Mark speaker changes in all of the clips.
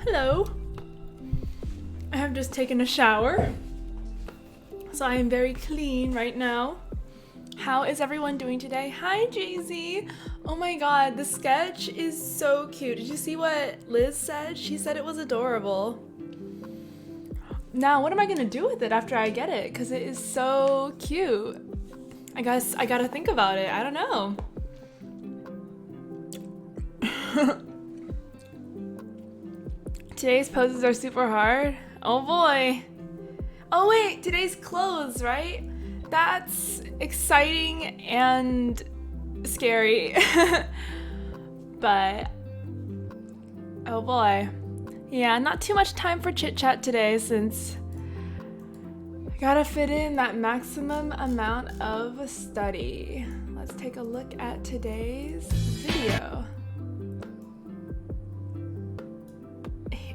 Speaker 1: Hello. I have just taken a shower, so I am very clean right now. How is everyone doing today? Hi, Jay-Z. Oh my god, the sketch is so cute. Did you see what Liz said? She said it was adorable. Now, what am I gonna do with it after I get it? Because it is so cute. I guess I gotta think about it. I don't know. Today's poses are super hard. Oh boy. Oh wait, today's clothes, right? That's exciting and scary. But, oh boy. Yeah, not too much time for chit chat today since I gotta fit in that maximum amount of study. Let's take a look at today's video.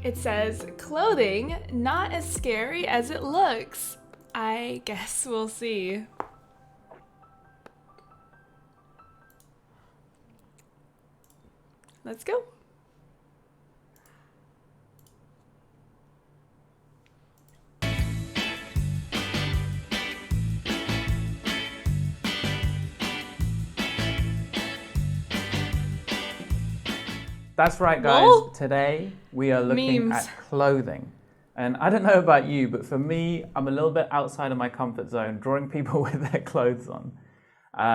Speaker 1: It says, clothing not as scary as it looks. I guess we'll see. Let's go.
Speaker 2: That's right, guys.
Speaker 1: Whoa.
Speaker 2: Today we are looking
Speaker 1: Memes.
Speaker 2: at clothing. And I don't know about you, but for me, I'm a little bit outside of my comfort zone, drawing people with their clothes on.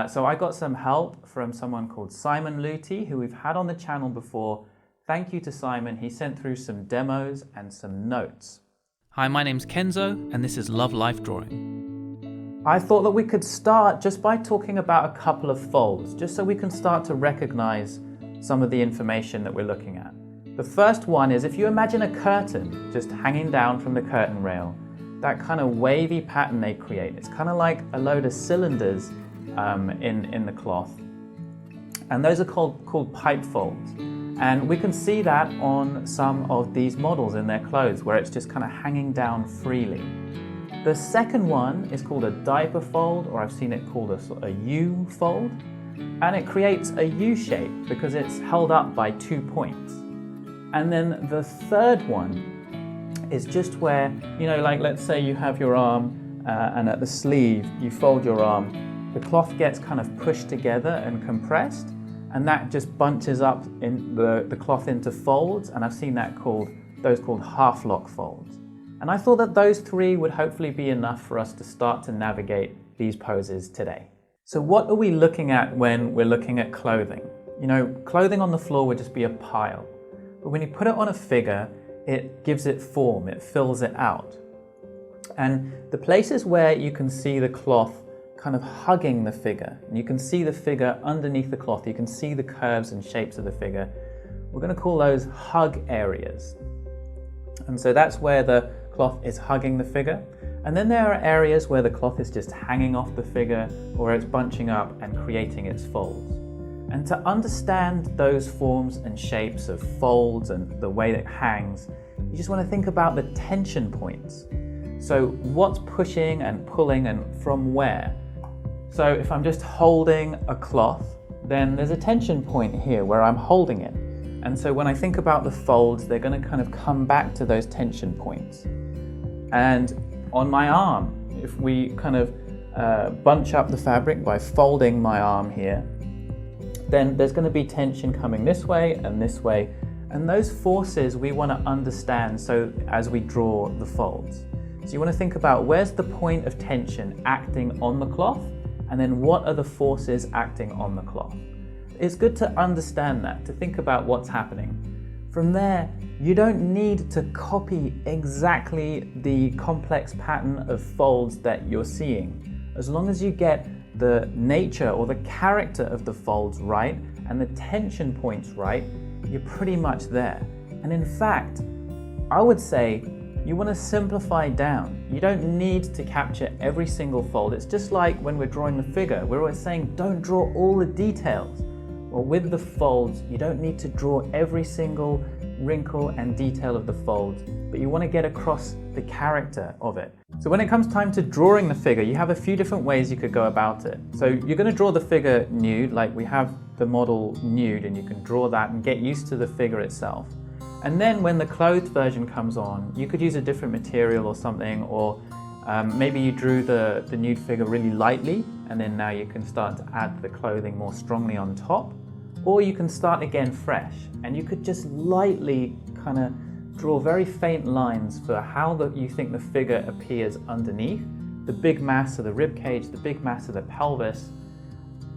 Speaker 2: So I got some help from someone called Simon Luty, who we've had on the channel before. Thank you to Simon. He sent through some demos and some notes.
Speaker 3: Hi, my name's Kenzo, and this is Love Life Drawing.
Speaker 2: I thought that we could start just by talking about a couple of folds, just so we can start to recognize some of the information that we're looking at. The first one is, if you imagine a curtain just hanging down from the curtain rail, that kind of wavy pattern they create, it's kind of like a load of cylinders in the cloth. And those are called pipe folds. And we can see that on some of these models in their clothes, where it's just kind of hanging down freely. The second one is called a diaper fold, or I've seen it called a U fold. And it creates a U shape because it's held up by 2 points. And then the third one is just where, like let's say you have your arm and at the sleeve you fold your arm, the cloth gets kind of pushed together and compressed, and that just bunches up in the cloth into folds, and I've seen those called half lock folds. And I thought that those three would hopefully be enough for us to start to navigate these poses today. So what are we looking at when we're looking at clothing? Clothing on the floor would just be a pile. But when you put it on a figure, it gives it form, it fills it out. And the places where you can see the cloth kind of hugging the figure, and you can see the figure underneath the cloth, you can see the curves and shapes of the figure, we're going to call those hug areas. And so that's where the cloth is hugging the figure. And then there are areas where the cloth is just hanging off the figure, or it's bunching up and creating its folds. And to understand those forms and shapes of folds and the way that it hangs, you just want to think about the tension points. So what's pushing and pulling and from where? So if I'm just holding a cloth, then there's a tension point here where I'm holding it. And so when I think about the folds, they're going to kind of come back to those tension points. And on my arm, if we kind of bunch up the fabric by folding my arm here, then there's going to be tension coming this way, and those forces we want to understand so as we draw the folds. So you want to think about, where's the point of tension acting on the cloth, and then what are the forces acting on the cloth. It's good to understand that, to think about what's happening. From there, you don't need to copy exactly the complex pattern of folds that you're seeing. As long as you get the nature or the character of the folds right and the tension points right, you're pretty much there. And in fact, I would say you want to simplify down. You don't need to capture every single fold. It's just like when we're drawing the figure, we're always saying don't draw all the details. Well, with the folds, you don't need to draw every single wrinkle and detail of the folds, but you want to get across the character of it. So when it comes time to drawing the figure, you have a few different ways you could go about it. So you're going to draw the figure nude, like we have the model nude, and you can draw that and get used to the figure itself. And then when the clothed version comes on, you could use a different material or something, or maybe you drew the nude figure really lightly, and then now you can start to add the clothing more strongly on top. Or you can start again fresh, and you could just lightly kind of draw very faint lines for how you think the figure appears underneath, the big mass of the rib cage, the big mass of the pelvis,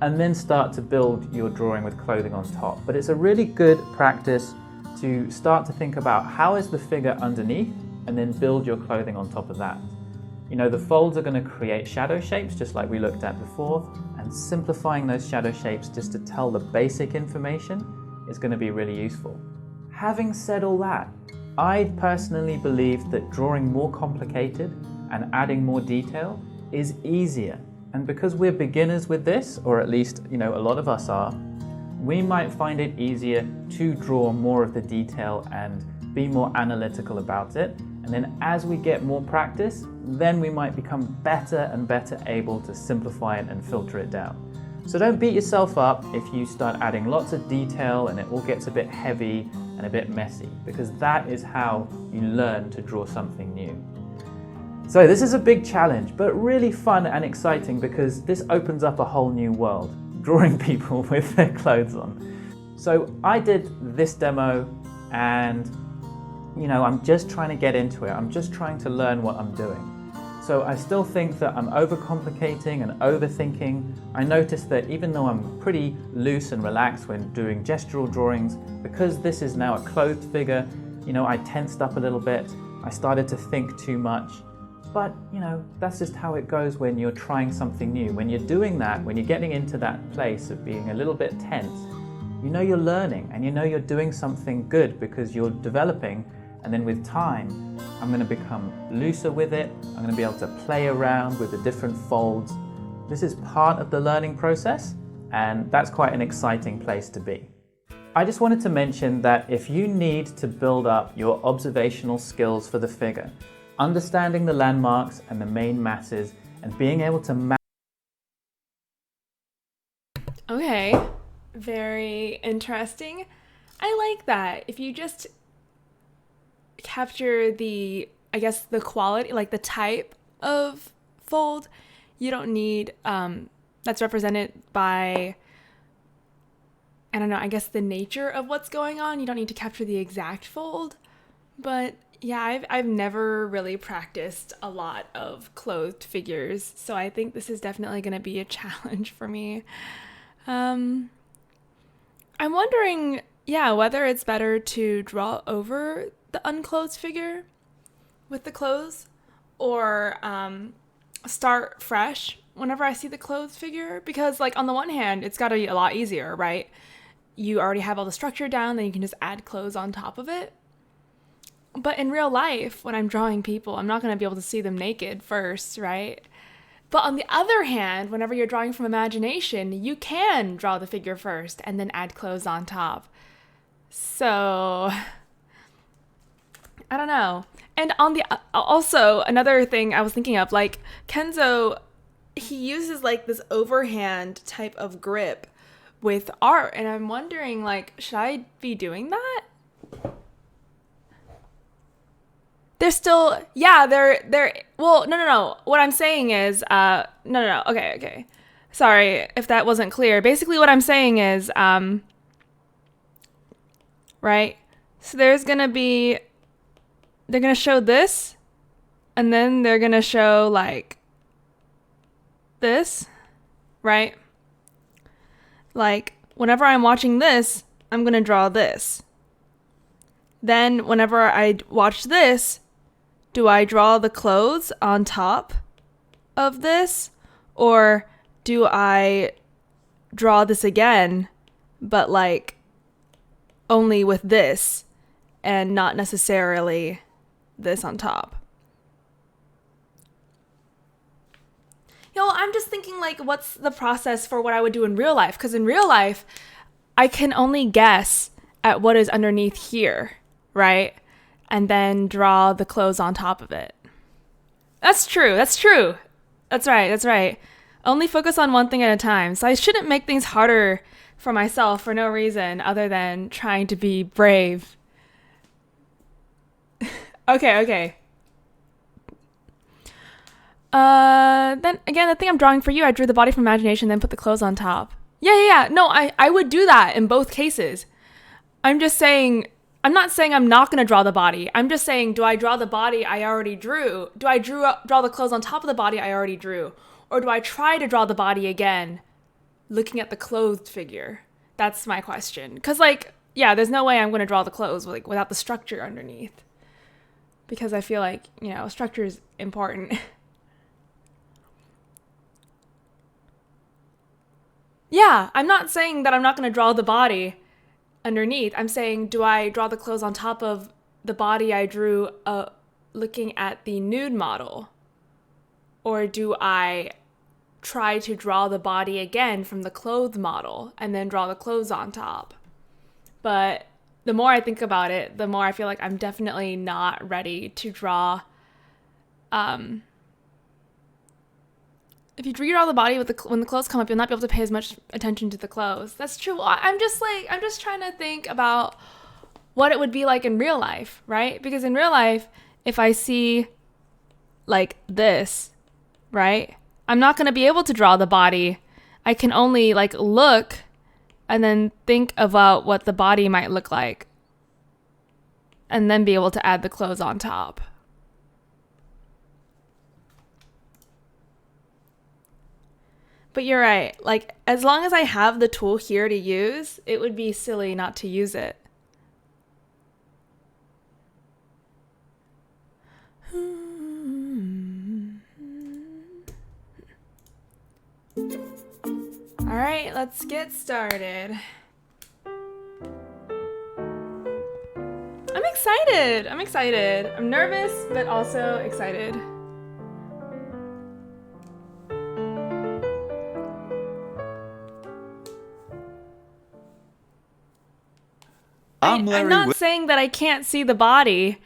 Speaker 2: and then start to build your drawing with clothing on top. But it's a really good practice to start to think about how is the figure underneath, and then build your clothing on top of that. You know, the folds are going to create shadow shapes just like we looked at before, and simplifying those shadow shapes just to tell the basic information is going to be really useful. Having said all that, I personally believe that drawing more complicated and adding more detail is easier. And because we're beginners with this, or at least, you know, a lot of us are, we might find it easier to draw more of the detail and be more analytical about it. And then as we get more practice, then we might become better and better able to simplify it and filter it down. So don't beat yourself up if you start adding lots of detail and it all gets a bit heavy and a bit messy, because that is how you learn to draw something new. So this is a big challenge, but really fun and exciting, because this opens up a whole new world, drawing people with their clothes on. So I did this demo, and you know, I'm just trying to get into it. I'm just trying to learn what I'm doing. So I still think that I'm overcomplicating and overthinking. I noticed that even though I'm pretty loose and relaxed when doing gestural drawings, because this is now a clothed figure, you know, I tensed up a little bit. I started to think too much. But, you know, that's just how it goes when you're trying something new. When you're doing that, when you're getting into that place of being a little bit tense, you know you're learning and you know you're doing something good because you're developing. And then with time, I'm going to become looser with it. I'm going to be able to play around with the different folds. This is part of the learning process, and that's quite an exciting place to be. I just wanted to mention that if you need to build up your observational skills for the figure, understanding the landmarks and the main masses, and being able to map.
Speaker 1: Okay, very interesting. I like that. If you just capture the, I guess, the quality, like the type of fold, you don't need, that's represented by, I don't know, I guess the nature of what's going on. You don't need to capture the exact fold. But yeah, I've never really practiced a lot of clothed figures, so I think this is definitely going to be a challenge for me. I'm wondering, yeah, whether it's better to draw over the unclothed figure with the clothes, or start fresh whenever I see the clothed figure, because like on the one hand, it's got to be a lot easier, right? You already have all the structure down, then you can just add clothes on top of it. But in real life, when I'm drawing people, I'm not going to be able to see them naked first, right? But on the other hand, whenever you're drawing from imagination, you can draw the figure first and then add clothes on top. So I don't know. And on the also another thing I was thinking of, like Kenzo, he uses like this overhand type of grip with art, and I'm wondering, like, should I be doing that? They're still, yeah, they're, well, no. What I'm saying is, no. Okay. Sorry if that wasn't clear. Basically what I'm saying is, right? So there's going to be, they're going to show this, and then they're going to show like this, right? Like whenever I'm watching this, I'm going to draw this. Then whenever I watch this, do I draw the clothes on top of this, or do I draw this again, but like only with this and not necessarily this on top? You know, I'm just thinking like, what's the process for what I would do in real life? Because in real life, I can only guess at what is underneath here, right? And then draw the clothes on top of it. That's true. That's right. Only focus on one thing at a time. So I shouldn't make things harder for myself for no reason other than trying to be brave. Okay. Then again, the thing I'm drawing for you, I drew the body from imagination, then put the clothes on top. Yeah. No, I would do that in both cases. I'm not saying I'm not going to draw the body. I'm just saying, do I draw the body I already drew? Do I draw the clothes on top of the body I already drew? Or do I try to draw the body again, looking at the clothed figure? That's my question. Because, like, yeah, there's no way I'm going to draw the clothes without the structure underneath. Because I feel like, structure is important. Yeah, I'm not saying that I'm not going to draw the body underneath. I'm saying, do I draw the clothes on top of the body I drew looking at the nude model? Or do I try to draw the body again from the clothed model and then draw the clothes on top? But the more I think about it, the more I feel like I'm definitely not ready to draw. If you redraw the body when the clothes come up, you'll not be able to pay as much attention to the clothes. That's true. I'm just trying to think about what it would be like in real life, right? Because in real life, if I see like this, right, I'm not going to be able to draw the body. I can only like look and then think about what the body might look like and then be able to add the clothes on top. But you're right. Like, as long as I have the tool here to use, it would be silly not to use it. All right, let's get started. I'm excited. I'm nervous, but also excited. I'm not saying that I can't see the body.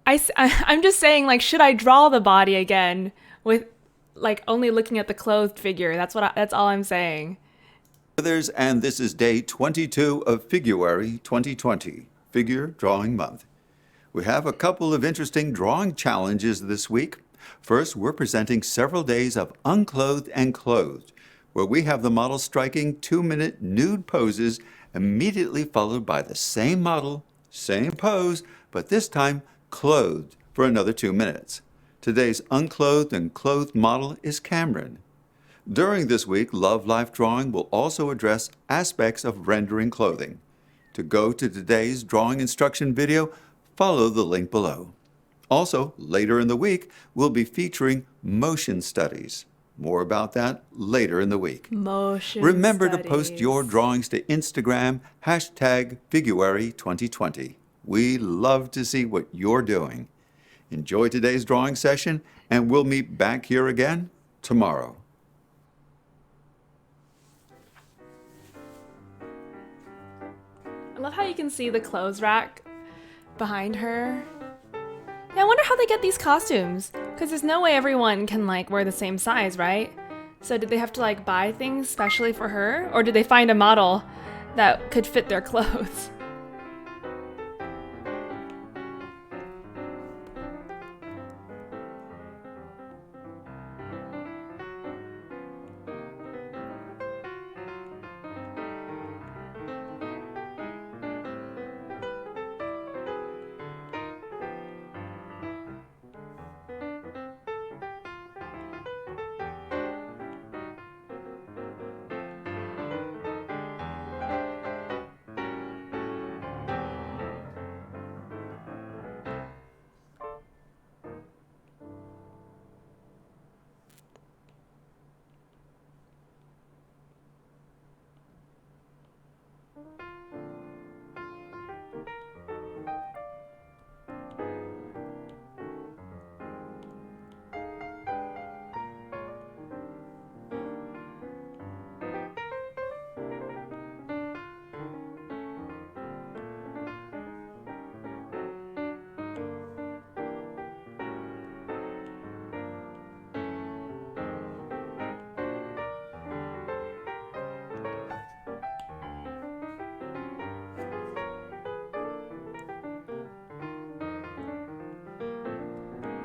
Speaker 1: I'm just saying, like, should I draw the body again with, like, only looking at the clothed figure? That's all I'm saying.
Speaker 4: And this is day 22 of Figuary 2020, Figure Drawing Month. We have a couple of interesting drawing challenges this week. First, we're presenting several days of unclothed and clothed, where we have the model striking 2-minute nude poses immediately followed by the same model, same pose, but this time clothed for another 2 minutes. Today's unclothed and clothed model is Cameron. During this week, Love Life Drawing will also address aspects of rendering clothing. To go to today's drawing instruction video, follow the link below. Also, later in the week, we'll be featuring motion studies. More about that later in the week. Remember to post your drawings to Instagram, #Figuary2020. We love to see what you're doing. Enjoy today's drawing session, and we'll meet back here again tomorrow.
Speaker 1: I love how you can see the clothes rack behind her. Yeah, I wonder how they get these costumes, because there's no way everyone can like wear the same size, right? So did they have to like buy things specially for her, or did they find a model that could fit their clothes?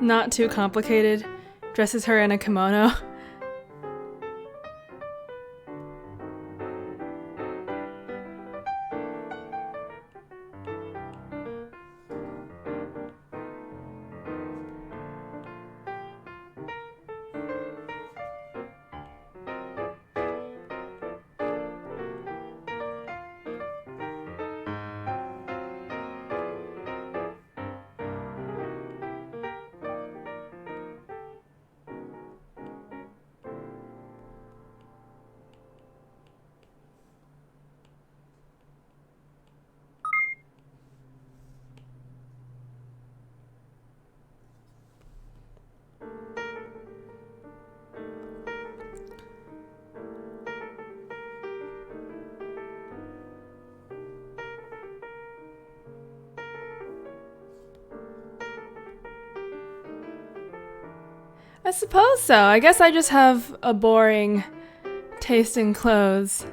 Speaker 1: not too complicated. Dresses her in a kimono. I suppose so. I guess I just have a boring taste in clothes,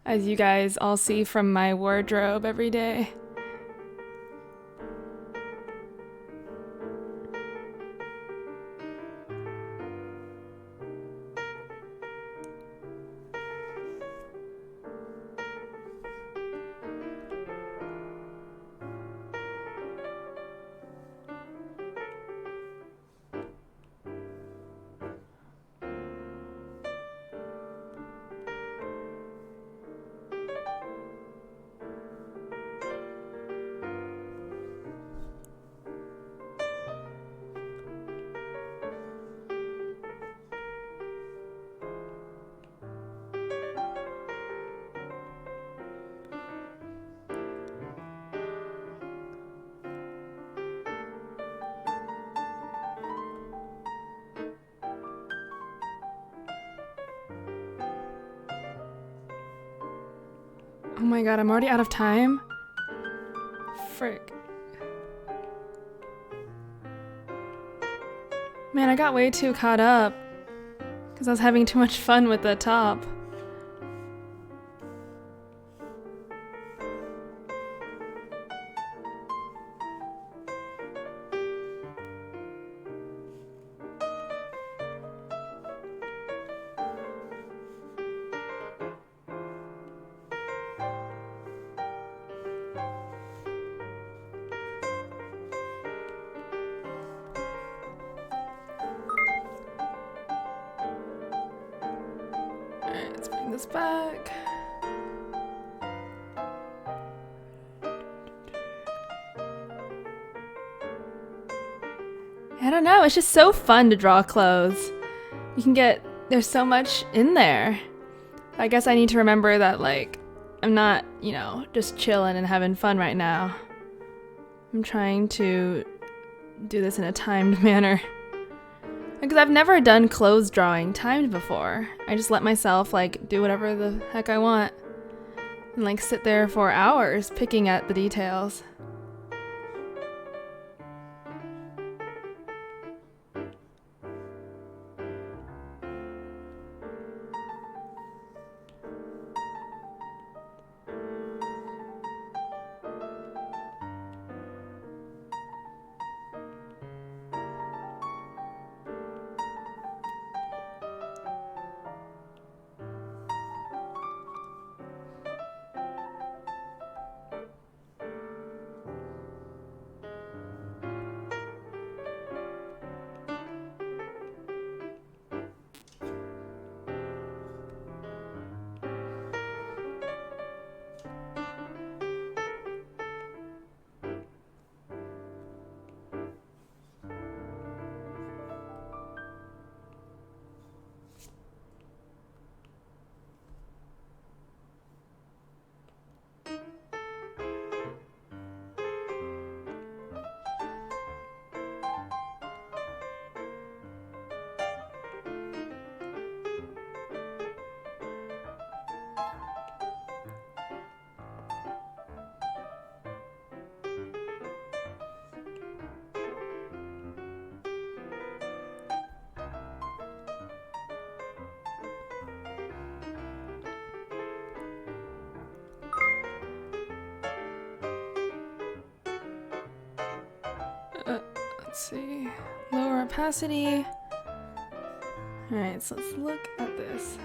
Speaker 1: as you guys all see from my wardrobe every day. Oh my god, I'm already out of time? Frick. Man, I got way too caught up because I was having too much fun with the top. Alright, let's bring this back. I don't know, it's just so fun to draw clothes. You can get, there's so much in there. I guess I need to remember that, like, I'm not, you know, just chilling and having fun right now. I'm trying to do this in a timed manner. Because I've never done clothes drawing timed before. I just let myself, like, do whatever the heck I want. And, like, sit there for hours picking at the details. Let's see. Lower opacity. Alright, so let's look at this.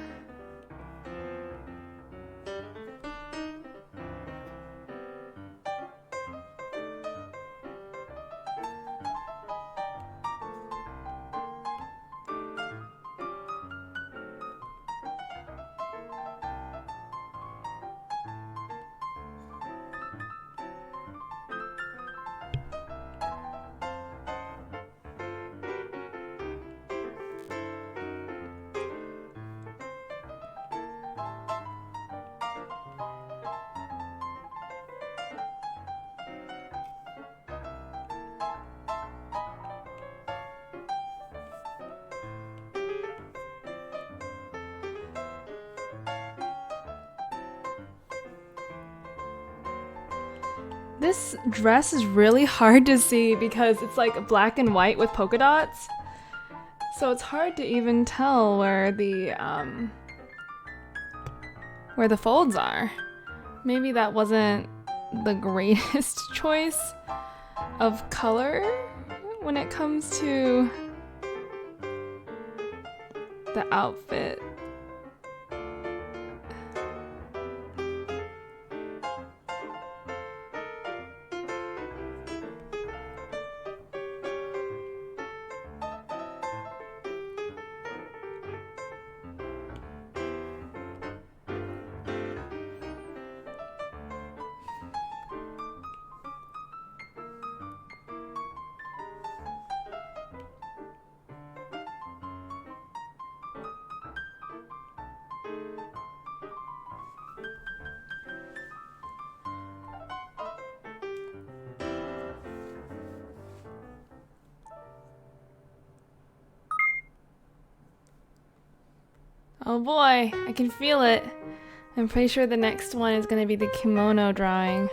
Speaker 1: This dress is really hard to see because it's like black and white with polka dots. So it's hard to even tell where the folds are. Maybe that wasn't the greatest choice of color when it comes to the outfit. Oh boy, I can feel it. I'm pretty sure the next one is going to be the kimono drawing.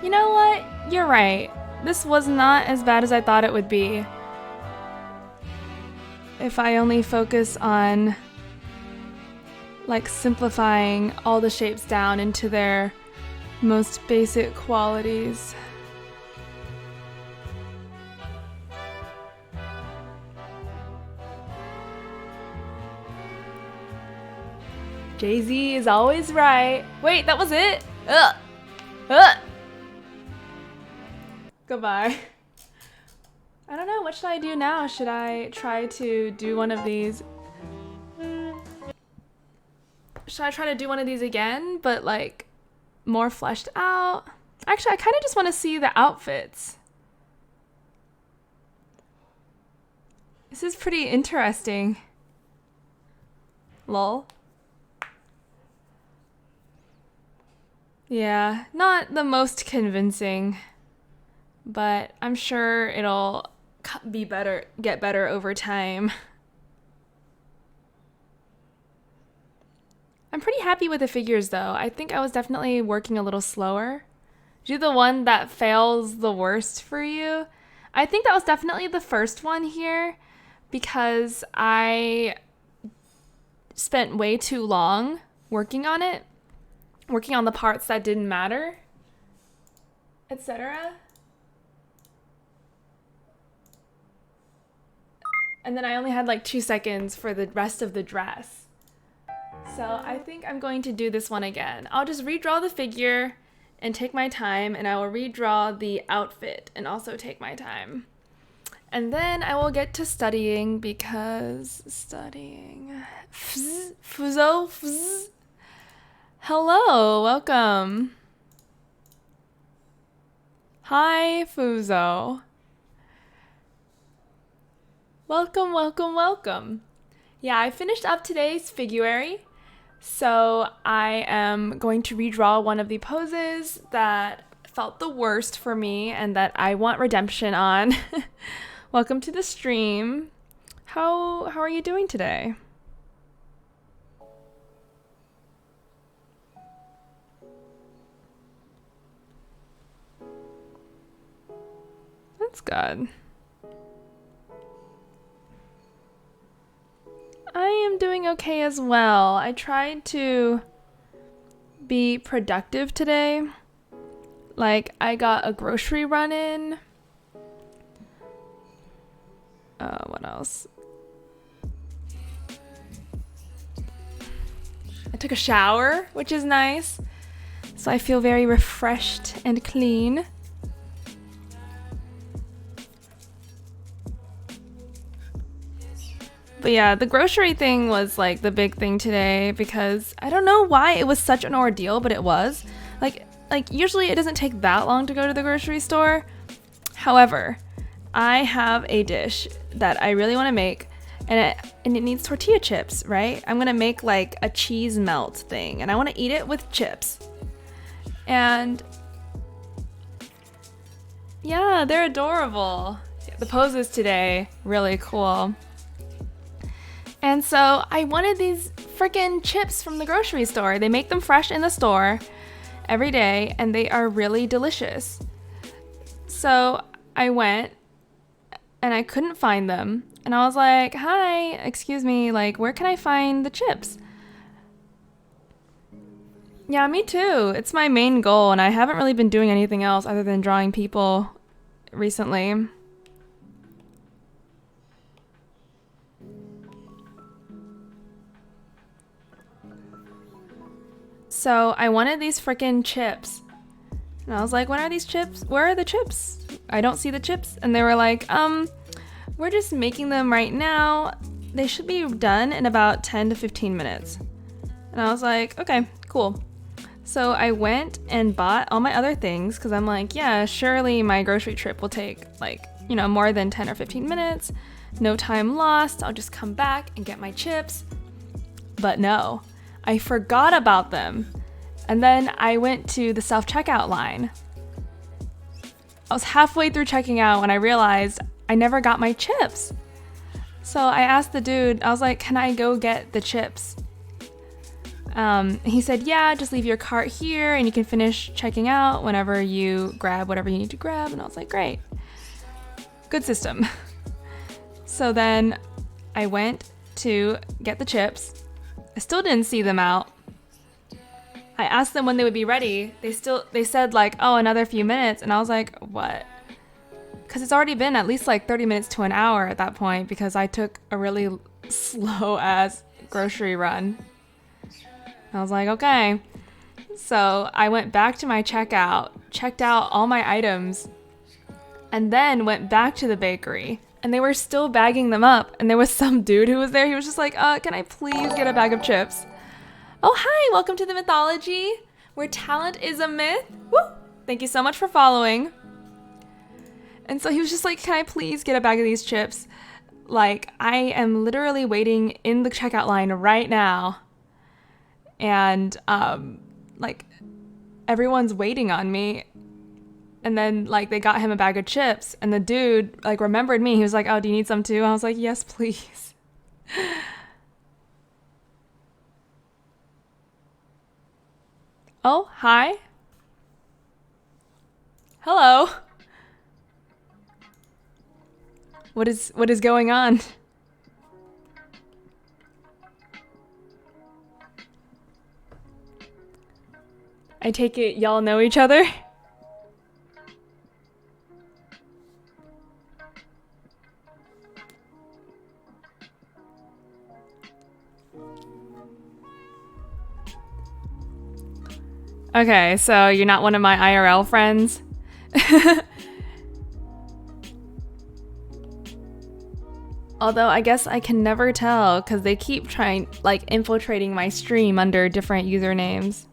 Speaker 1: You know what? You're right. This was not as bad as I thought it would be. If I only focus on like simplifying all the shapes down into their most basic qualities. Jay-Z is always right. Wait, that was it? Ugh. Ugh. Goodbye. I don't know, what should I do now? Should I try to do one of these? Should I try to do one of these again, but like more fleshed out? Actually, I kind of just want to see the outfits. This is pretty interesting. Lol. Yeah, not the most convincing, but I'm sure it'll be better, get better over time. I'm pretty happy with the figures though. I think I was definitely working a little slower. Do the one that fails the worst for you? I think that was definitely the first one here because I spent way too long working on it, working on the parts that didn't matter, etc. And then I only had like 2 seconds for the rest of the dress. So I think I'm going to do this one again. I'll just redraw the figure and take my time, and I will redraw the outfit and also take my time. And then I will get to studying because studying. Fuzo. Hello, welcome. Hi, Fuzo. Welcome, welcome, welcome. Yeah, I finished up today's Figuary. So I am going to redraw one of the poses that felt the worst for me and that I want redemption on. Welcome to the stream. How are you doing today? That's good. I am doing okay as well. I tried to be productive today. Like, I got a grocery run in. What else? I took a shower, which is nice. So I feel very refreshed and clean. But yeah, the grocery thing was like the big thing today because I don't know why it was such an ordeal, but it was. Like usually it doesn't take that long to go to the grocery store. However, I have a dish that I really want to make and it needs tortilla chips, right? I'm going to make like a cheese melt thing and I want to eat it with chips. And yeah, they're adorable. The poses today, really cool. And so I wanted these freaking chips from the grocery store. They make them fresh in the store every day and they are really delicious. So I went and I couldn't find them. And I was like, hi, excuse me, like, where can I find the chips? Yeah, me too. It's my main goal and I haven't really been doing anything else other than drawing people recently. So I wanted these freaking chips. And I was like, when are these chips? Where are the chips? I don't see the chips. And they were like, we're just making them right now. They should be done in about 10 to 15 minutes. And I was like, okay, cool. So I went and bought all my other things because I'm like, yeah, surely my grocery trip will take like, more than 10 or 15 minutes. No time lost. I'll just come back and get my chips. But no. I forgot about them. And then I went to the self-checkout line. I was halfway through checking out when I realized I never got my chips. So I asked the dude, I was like, can I go get the chips? He said, yeah, just leave your cart here and you can finish checking out whenever you grab whatever you need to grab. And I was like, great. Good system. So then I went to get the chips. I still didn't see them out. I asked them when they would be ready. They said like, oh, another few minutes. And I was like, what? Because it's already been at least like 30 minutes to an hour at that point because I took a really slow ass grocery run. I was like, okay. So I went back to my checkout, checked out all my items, and then went back to the bakery. And they were still bagging them up. And there was some dude who was there. He was just like, can I please get a bag of chips? Oh, hi. Welcome to the mythology where talent is a myth. Woo! Thank you so much for following. And so he was just like, can I please get a bag of these chips? Like, I am literally waiting in the checkout line right now. And, like, everyone's waiting on me. And then, like, they got him a bag of chips. And the dude, like, remembered me. He was like, oh, do you need some too? I was like, yes, please. Oh, hi. Hello. What is going on? I take it y'all know each other? Okay, so you're not one of my IRL friends? Although I guess I can never tell because they keep trying, like, infiltrating my stream under different usernames.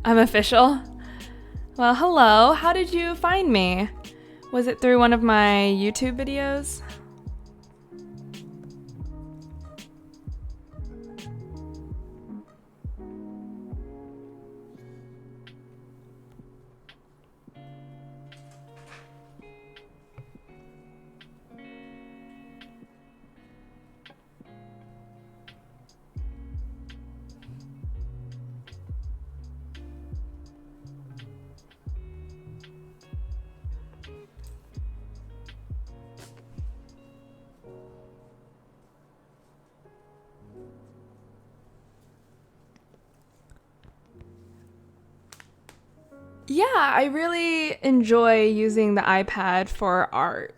Speaker 1: I'm official. Well, hello. How did you find me? Was it through one of my YouTube videos? Yeah, I really enjoy using the iPad for art.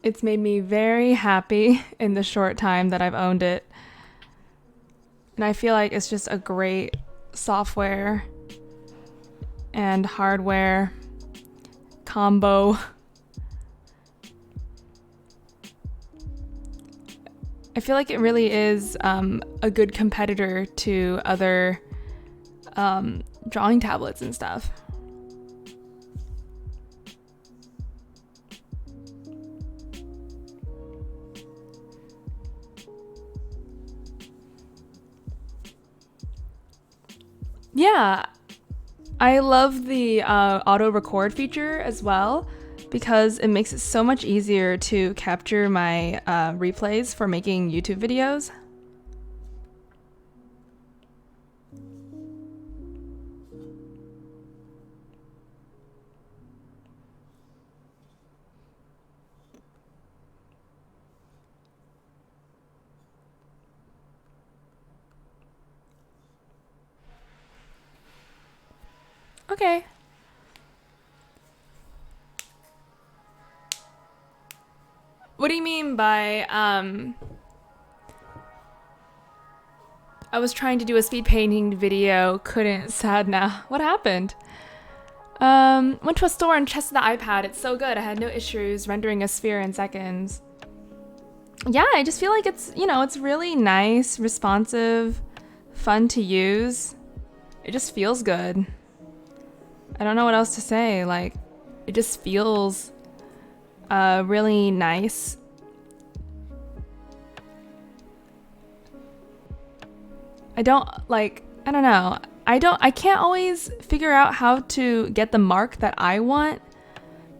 Speaker 1: It's made me very happy in the short time that I've owned it. And I feel like it's just a great software and hardware combo. I feel like it really is a good competitor to other drawing tablets and stuff. Yeah, I love the auto record feature as well because it makes it so much easier to capture my replays for making YouTube videos. Okay. What do you mean by, I was trying to do a speed painting video, couldn't, sad now. What happened? Went to a store and tested the iPad. It's so good. I had no issues rendering a sphere in seconds. Yeah, I just feel like it's, it's really nice, responsive, fun to use. It just feels good. I don't know what else to say. Like, it just feels really nice. I don't know. I can't always figure out how to get the mark that I want,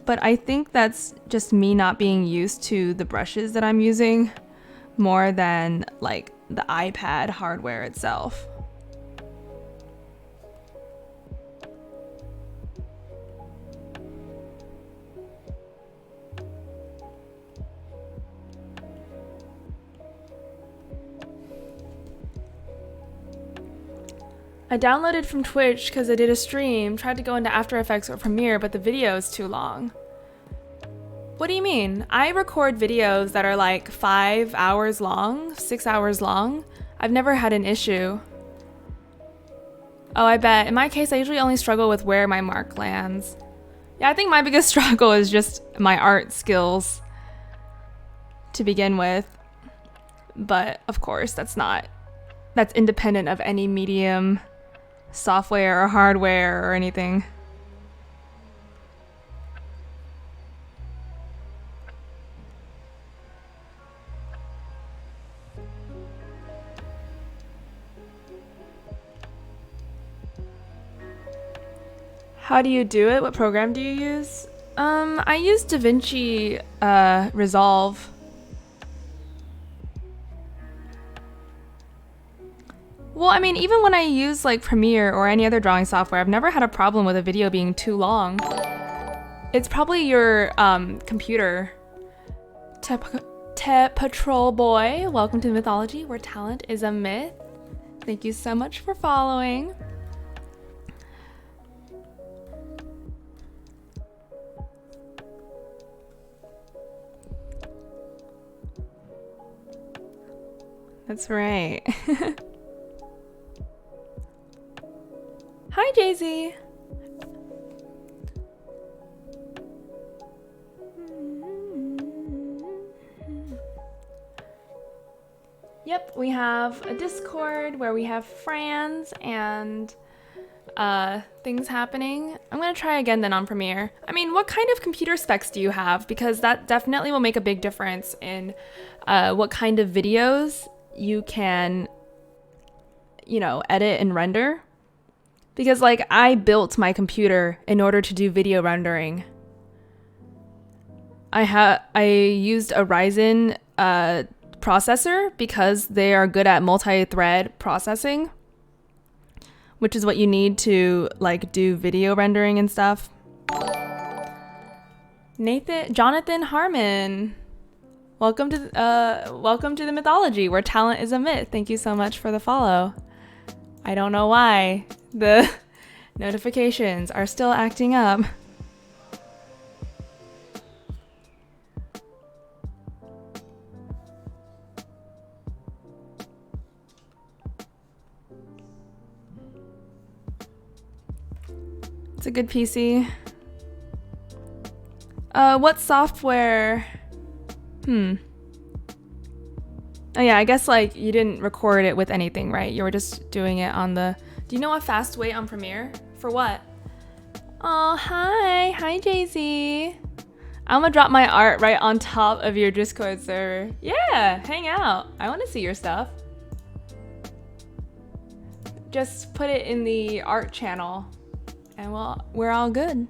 Speaker 1: but I think that's just me not being used to the brushes that I'm using more than like the iPad hardware itself. I downloaded from Twitch because I did a stream, tried to go into After Effects or Premiere, but the video is too long. What do you mean? I record videos that are like 5 hours long, 6 hours long. I've never had an issue. Oh, I bet. In my case, I usually only struggle with where my mark lands. Yeah, I think my biggest struggle is just my art skills to begin with. But of course, that's independent of any medium, software or hardware or anything. How do you do it? What program do you use? I use DaVinci Resolve. Well, I mean, even when I use like Premiere or any other drawing software, I've never had a problem with a video being too long. It's probably your computer. Patrol Boy, welcome to Mythology, where talent is a myth. Thank you so much for following. That's right. Hi, Jay-Z. Yep, we have a Discord where we have friends and things happening. I'm gonna try again then on Premiere. I mean, what kind of computer specs do you have? Because that definitely will make a big difference in what kind of videos you can, you know, edit and render. Because like I built my computer in order to do video rendering. I used a Ryzen processor because they are good at multi-thread processing, which is what you need to like do video rendering and stuff. Jonathan Harmon, welcome to the Mythology, where talent is a myth. Thank you so much for the follow. I don't know why the notifications are still acting up. It's a good PC. What software? Oh yeah, I guess like you didn't record it with anything, right? You were just doing it on the... Do you know a fast way on Premiere? For what? Oh, hi. Hi, Jay-Z. I'm gonna drop my art right on top of your Discord server. Yeah, hang out. I want to see your stuff. Just put it in the art channel and we're all good.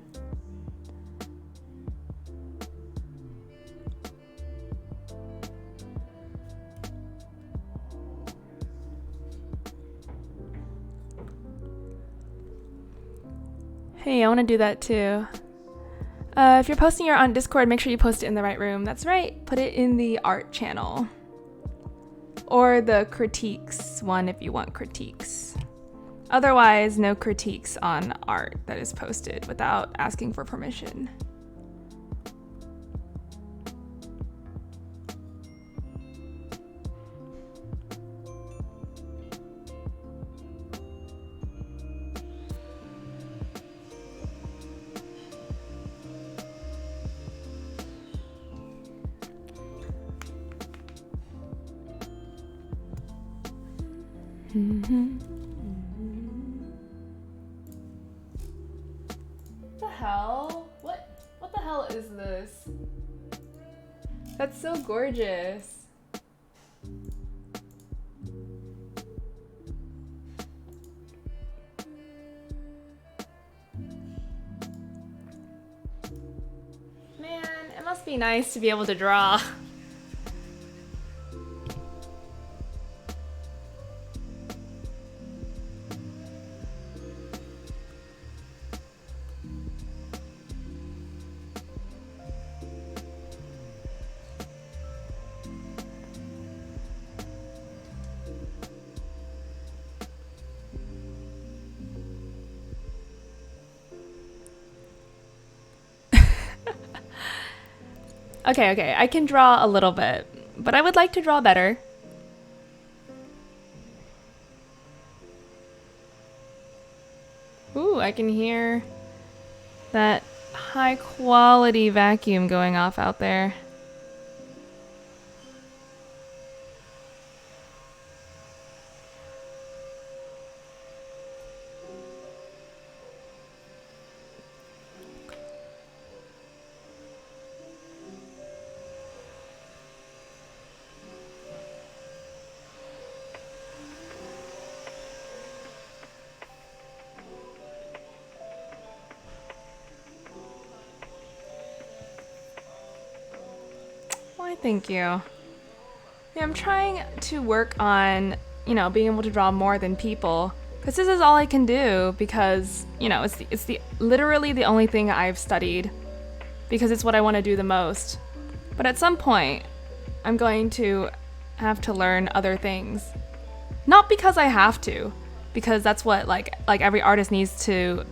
Speaker 1: Hey, I want to do that too. If you're posting your on Discord, make sure you post it in the right room. That's right. Put it in the art channel. Or the critiques one if you want critiques. Otherwise, no critiques on art that is posted without asking for permission. What the hell? What the hell is this? That's so gorgeous. Must be nice to be able to draw. Okay, I can draw a little bit, but I would like to draw better. Ooh, I can hear that high quality vacuum going off out there. Why, thank you. Yeah, I'm trying to work on, being able to draw more than people. Because this is all I can do because, it's literally the only thing I've studied. Because it's what I want to do the most. But at some point, I'm going to have to learn other things. Not because I have to, because that's what like every artist needs to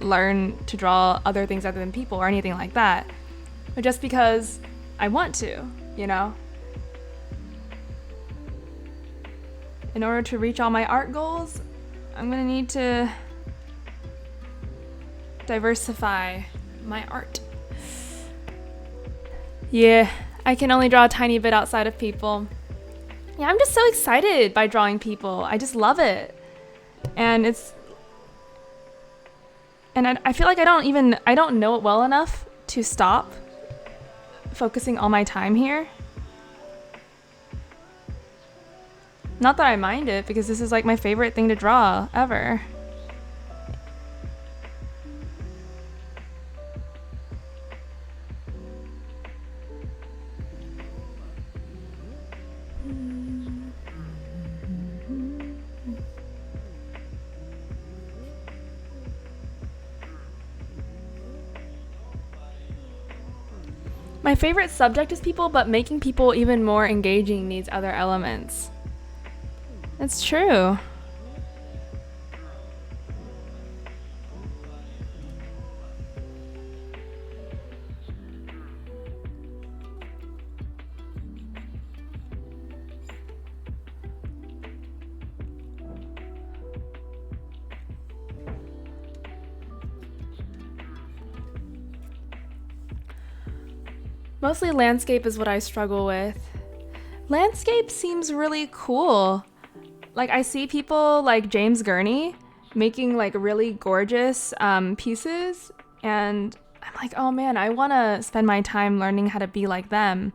Speaker 1: learn to draw other things other than people or anything like that. But just because I want to, In order to reach all my art goals, I'm gonna need to diversify my art. Yeah, I can only draw a tiny bit outside of people. Yeah, I'm just so excited by drawing people. I just love it. And I feel like I don't know it well enough to stop focusing all my time here. Not that I mind it, because this is like my favorite thing to draw ever. My favorite subject is people, but making people even more engaging needs other elements. It's true. Mostly landscape is what I struggle with. Landscape seems really cool. Like, I see people like James Gurney making like really gorgeous pieces, and I'm like, oh man, I want to spend my time learning how to be like them.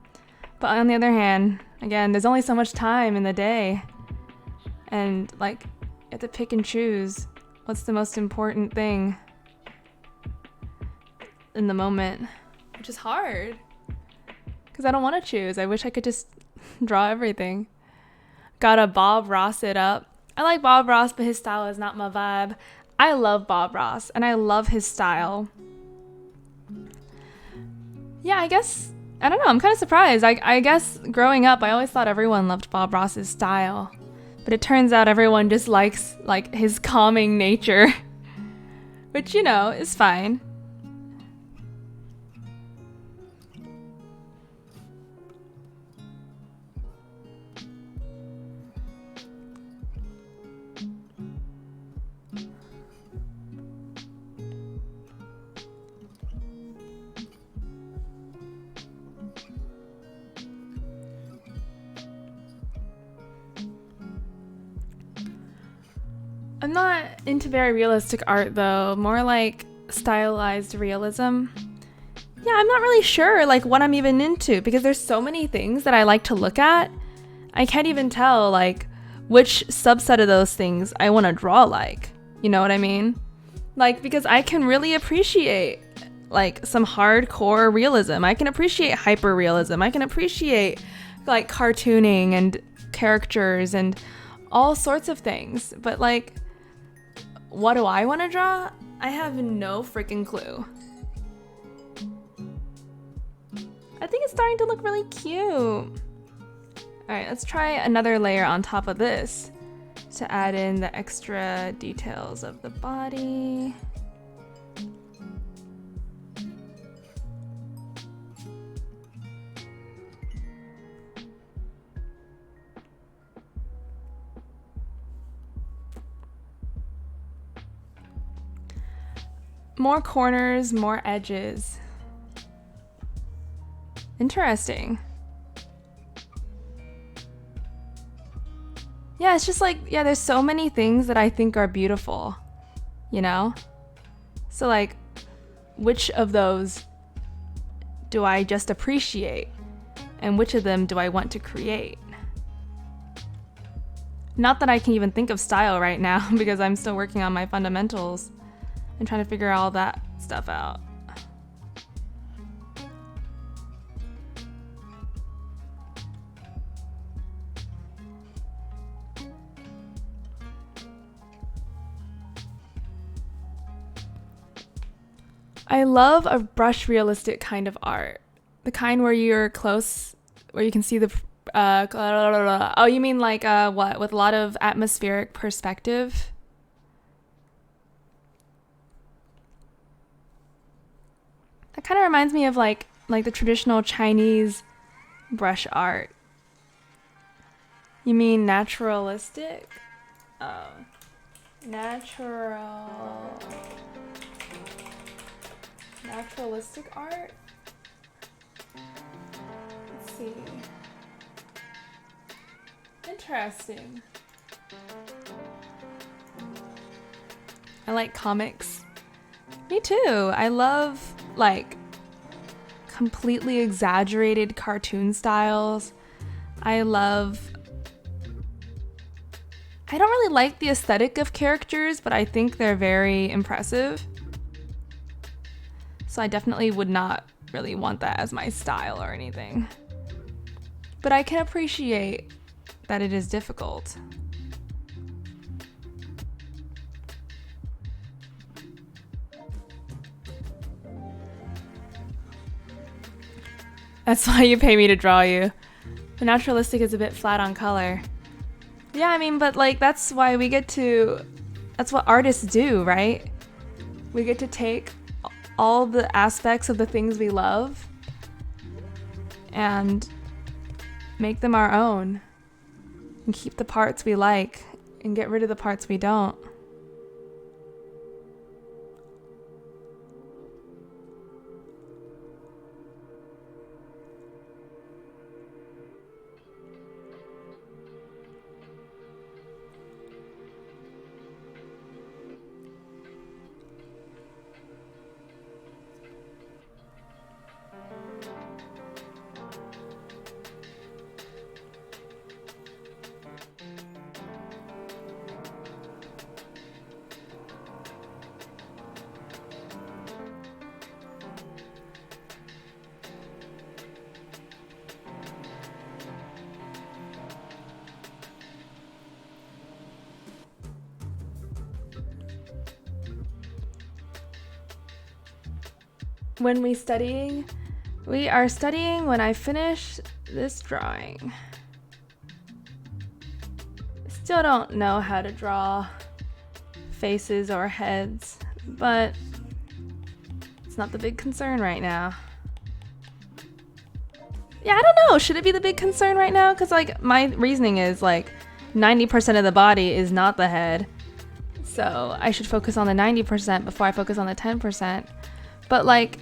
Speaker 1: But on the other hand, again, there's only so much time in the day, and like, you have to pick and choose what's the most important thing in the moment, which is hard. Because I don't want to choose. I wish I could just draw everything. Gotta Bob Ross it up. I like Bob Ross, but his style is not my vibe. I love Bob Ross, and I love his style. Yeah, I guess, I don't know, I'm kind of surprised. I guess growing up, I always thought everyone loved Bob Ross's style. But it turns out everyone just likes like his calming nature. Which, is fine. I'm not into very realistic art though, more like stylized realism. Yeah, I'm not really sure like what I'm even into because there's so many things that I like to look at. I can't even tell like which subset of those things I want to draw like. You know what I mean? Like, because I can really appreciate like some hardcore realism. I can appreciate hyper realism. I can appreciate like cartooning and characters and all sorts of things. But like, what do I want to draw? I have no freaking clue. I think it's starting to look really cute. All right, let's try another layer on top of this to add in the extra details of the body. More corners, more edges. Interesting. Yeah, it's just like, yeah, there's so many things that I think are beautiful, you know? So like, which of those do I just appreciate? And which of them do I want to create? Not that I can even think of style right now because I'm still working on my fundamentals and trying to figure all that stuff out. I love a brush realistic kind of art. The kind where you're close, where you can see the, oh, you mean like, what, with a lot of atmospheric perspective? That kind of reminds me of like the traditional Chinese brush art. You mean naturalistic? Oh, naturalistic art? Let's see. Interesting. I like comics. Me too. I love like completely exaggerated cartoon styles. I don't really like the aesthetic of characters, but I think they're very impressive. So I definitely would not really want that as my style or anything. But I can appreciate that it is difficult. That's why you pay me to draw you. The naturalistic is a bit flat on color. Yeah, I mean, but like that's what artists do, right? We get to take all the aspects of the things we love and make them our own and keep the parts we like and get rid of the parts we don't. When we are studying when I finish this drawing. Still don't know how to draw faces or heads, but it's not the big concern right now. Yeah, I don't know. Should it be the big concern right now? Because like my reasoning is like 90% of the body is not the head. So I should focus on the 90% before I focus on the 10%. But like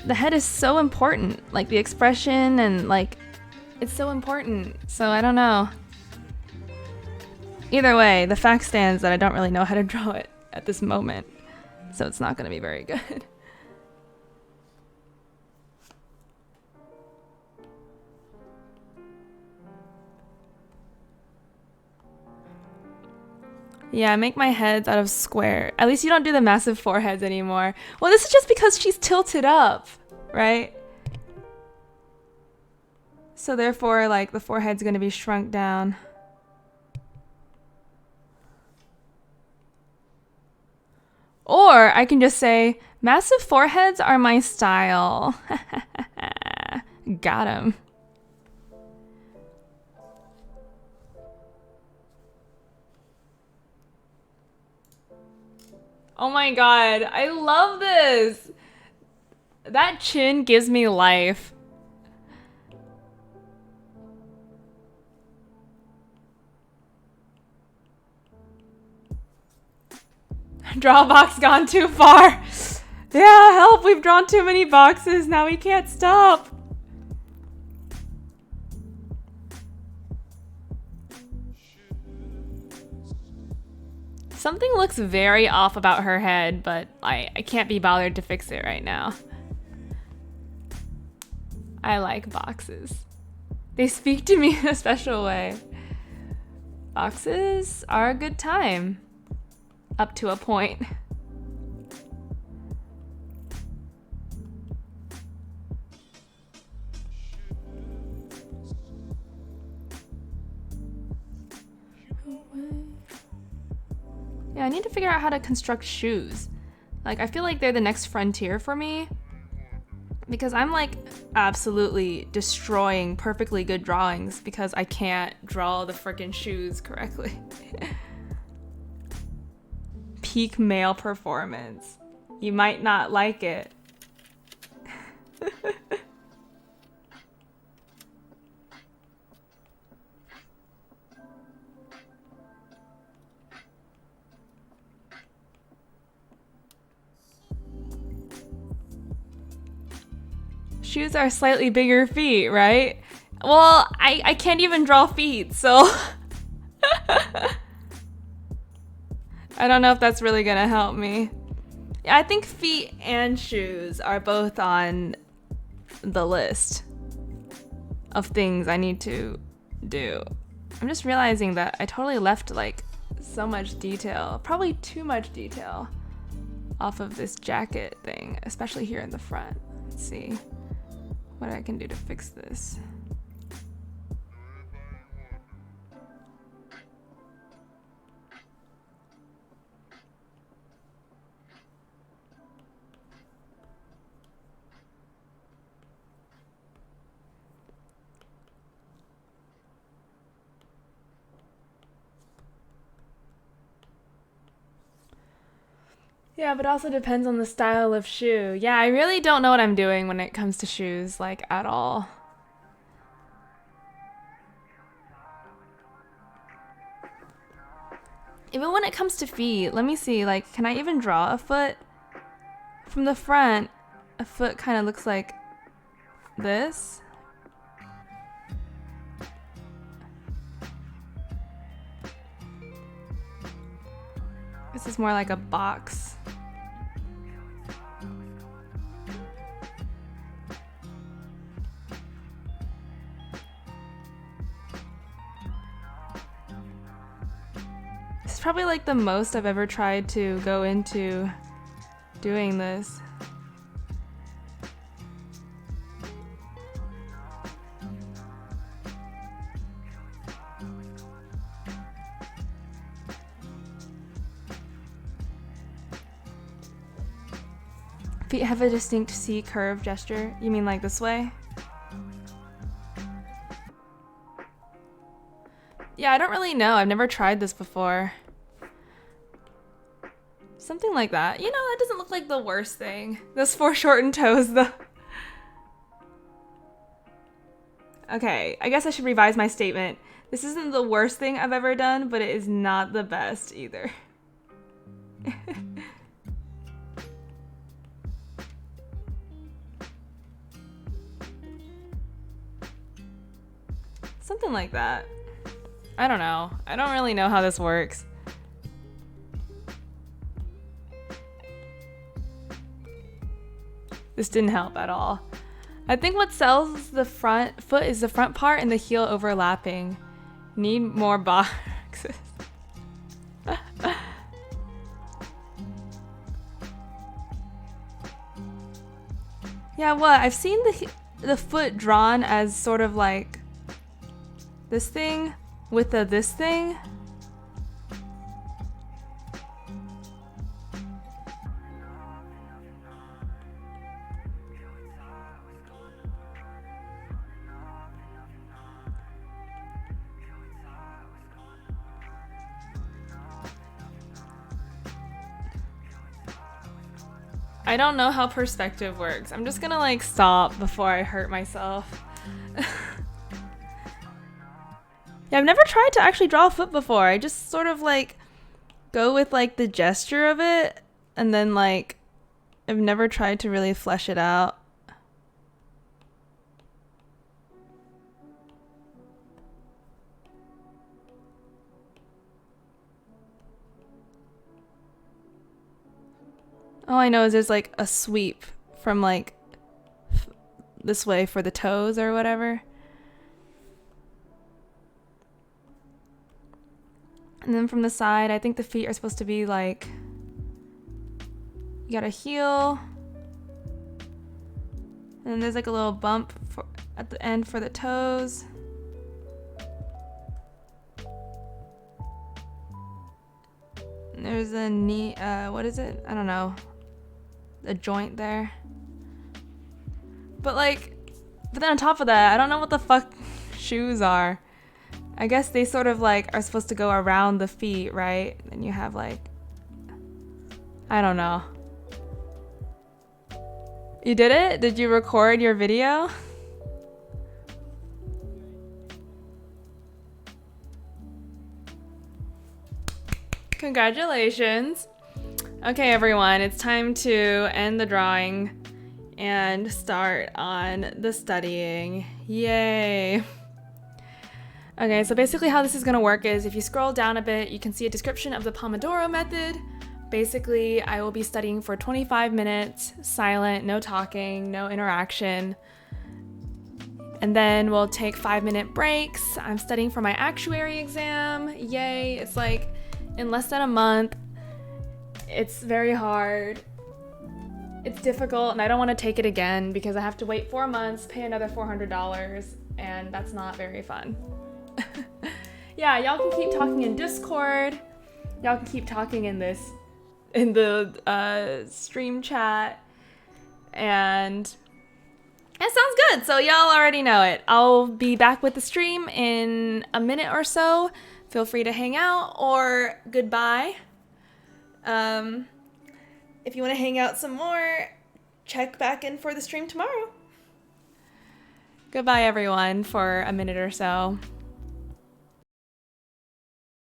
Speaker 1: the head is so important, like the expression and like it's so important. So I don't know. Either way, the fact stands that I don't really know how to draw it at this moment. So it's not going to be very good. Yeah, make my heads out of square. At least you don't do the massive foreheads anymore. Well, this is just because she's tilted up, right? So therefore, like, the forehead's gonna be shrunk down. Or I can just say, massive foreheads are my style. Got him. Oh my god, I love this. That chin gives me life. Draw box gone too far. Yeah, help, we've drawn too many boxes. Now we can't stop. Something looks very off about her head, but I can't be bothered to fix it right now. I like boxes. They speak to me in a special way. Boxes are a good time. Up to a point. Yeah, I need to figure out how to construct shoes. Like, I feel like they're the next frontier for me. Because I'm like absolutely destroying perfectly good drawings because I can't draw the frickin' shoes correctly. Peak male performance. You might not like it. Shoes are slightly bigger feet, right? Well, I can't even draw feet, so I don't know if that's really gonna help me. I think feet and shoes are both on the list of things I need to do. I'm just realizing that I totally left like so much detail, probably too much detail off of this jacket thing, especially here in the front. Let's see what I can do to fix this. Yeah, but it also depends on the style of shoe. Yeah, I really don't know what I'm doing when it comes to shoes, like, at all. Even when it comes to feet, let me see, like, can I even draw a foot? From the front, a foot kind of looks like this. This is more like a box. This is probably like the most I've ever tried to go into doing this. Feet have a distinct C curve gesture. You mean like this way? Yeah, I don't really know. I've never tried this before. Something like that. You know, that doesn't look like the worst thing. Those foreshortened toes, though. Okay, I guess I should revise my statement. This isn't the worst thing I've ever done, but it is not the best either. Something like that. I don't know. I don't really know how this works. This didn't help at all. I think what sells the front foot is the front part and the heel overlapping. Need more boxes. Yeah, what? I've seen the foot drawn as sort of like this thing with this thing. I don't know how perspective works. I'm just gonna like stop before I hurt myself. Yeah, I've never tried to actually draw a foot before. I just sort of like go with like the gesture of it, and then like I've never tried to really flesh it out. All I know is there's like a sweep from like this way for the toes or whatever. And then from the side, I think the feet are supposed to be like, you got a heel. And then there's like a little bump at the end for the toes. And there's a knee, what is it? I don't know. A joint there. But then on top of that, I don't know what the fuck shoes are. I guess they sort of like are supposed to go around the feet, right? And you have like, I don't know. You did it? Did you record your video? Congratulations. Okay, everyone, it's time to end the drawing and start on the studying. Yay. Okay, so basically how this is gonna work is if you scroll down a bit, you can see a description of the Pomodoro method. Basically, I will be studying for 25 minutes, silent, no talking, no interaction. And then we'll take 5-minute breaks. I'm studying for my actuary exam. Yay, it's like in less than a month. It's very hard. It's difficult, and I don't want to take it again because I have to wait 4 months, pay another $400, and that's not very fun. Yeah, y'all can keep talking in Discord. Y'all can keep talking in the stream chat, and it sounds good. So y'all already know it. I'll be back with the stream in a minute or so. Feel free to hang out or goodbye. If you want to hang out some more, check back in for the stream tomorrow. Goodbye, everyone, for a minute or so.